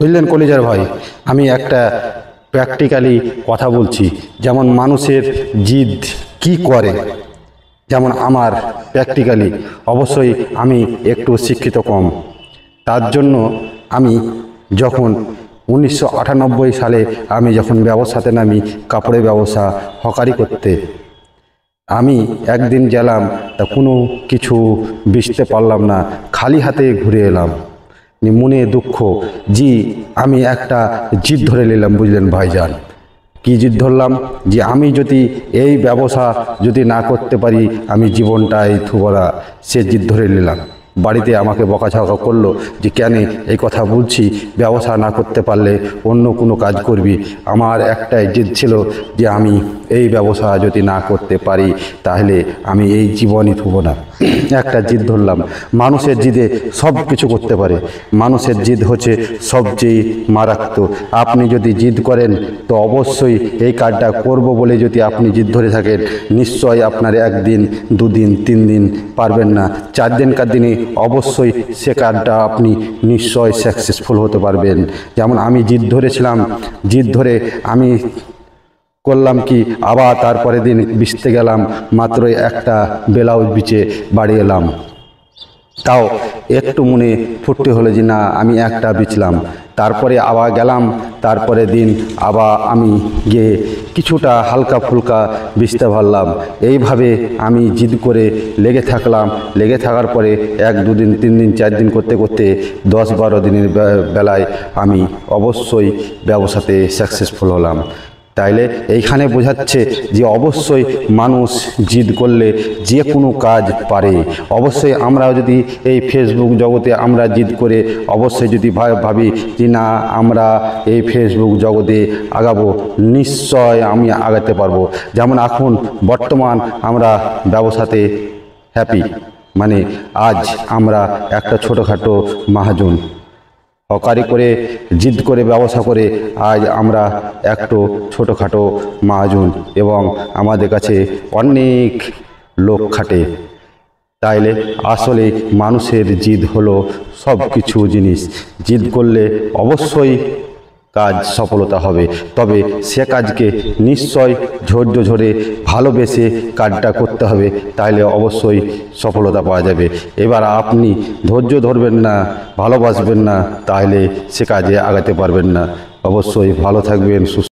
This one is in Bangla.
বুঝলেন কলিজার ভাই, আমি একটা প্র্যাকটিক্যালি কথা বলছি। যেমন মানুষের জিদ কি করে, যেমন আমার প্র্যাকটিক্যালি অবশ্যই আমি একটু শিক্ষিত কম। তার জন্য আমি যখন 1998 সালে আমি যখন ব্যবসাতে নামি, কাপড়ের ব্যবসা হকারি করতে, আমি একদিন গেলাম, তা কোনো কিছু বেচতে পারলাম না, খালি হাতে ঘুরে এলাম। মনে দুঃখ, জি আমি একটা জিদ ধরে নিলাম। বুঝলেন ভাইজান, কি জিদ ধরলাম? যে আমি যদি এই ব্যবসা যদি না করতে পারি, আমি জীবনটাই থুবরা। সে জিদ ধরে নিলাম। বাড়িতে আমাকে বকাঝকা করলো যে কেন এই কথা বলছি, ব্যবসা না করতে পারলে অন্য কোনো কাজ করবি। আমার একটাই জিদ ছিল যে আমি এই ব্যবসা যদি না করতে পারি তাহলে আমি এই জীবনই থুব না। একটা জিদ ধরলাম। মানুষের জিদে সব কিছু করতে পারে। মানুষের জিদ হচ্ছে সবচেয়ে মারাত্মক। আপনি যদি জিদ করেন তো অবশ্যই এই কাজটা করব বলে যদি আপনি জিদ ধরে থাকেন, নিশ্চয় আপনার একদিন, দুদিন, 3 দিন পারবেন না, 4 দিনকার দিনে অবশ্যই সে কাজটা আপনি নিশ্চয় সাকসেসফুল হতে পারবেন। যেমন আমি জিদ ধরেছিলাম, জিদ ধরে আমি করলাম কি, আবার তারপরে দিন বিচতে গেলাম, মাত্র একটা ব্লাউজ বিচে বাড়ি এলাম। তাও একটু মনে ফুর্তি হলো যে না আমি একটা বিচলাম। তারপরে আবার গেলাম, তারপরে দিন আবার আমি গিয়ে কিছুটা হালকা ফুলকা বিচতে পারলাম। এইভাবে আমি জিদ করে লেগে থাকলাম। লেগে থাকার পরে 1, 2 দিন, 3 দিন, 4 দিন করতে করতে 10-12 দিনের বেলায় আমি অবশ্যই ব্যবসাতে সাকসেসফুল হলাম। তাইলে এইখানে বোঝাচ্ছে যে অবশ্যই মানুষ জিদ করলে যে কোনো কাজ পারে। অবশ্যই আমরা যদি এই ফেসবুক জগতে আমরা জিদ করে অবশ্যই যদি ভাবি যে না আমরা এই ফেসবুক জগতে আগাবো, নিশ্চয় আমি আগাতে পারবো। যেমন এখন বর্তমান আমরা ব্যবসাতে হ্যাপি, মানে আজ আমরা একটা ছোটোখাটো মহাজন হকারি করে জিদ করে ব্যবসা করে আজ আমরা একটু ছোটোখাটো মহাজন, এবং আমাদের কাছে অনেক লোক খাটে। তাইলে আসলে মানুষের জিদ হলো সব কিছু জিনিস। জিদ করলে অবশ্যই কাজ সফলতা হবে, তবে সে কাজকে নিশ্চয় ধৈর্য ধরে ভালোবেসে কাজটা করতে হবে, তাহলে অবশ্যই সফলতা পাওয়া যাবে। এবার আপনি ধৈর্য ধরবেন না, ভালোবাসবেন না, তাহলে সে কাজে আগাতে পারবেন না। অবশ্যই ভালো থাকবেন, সুস্থ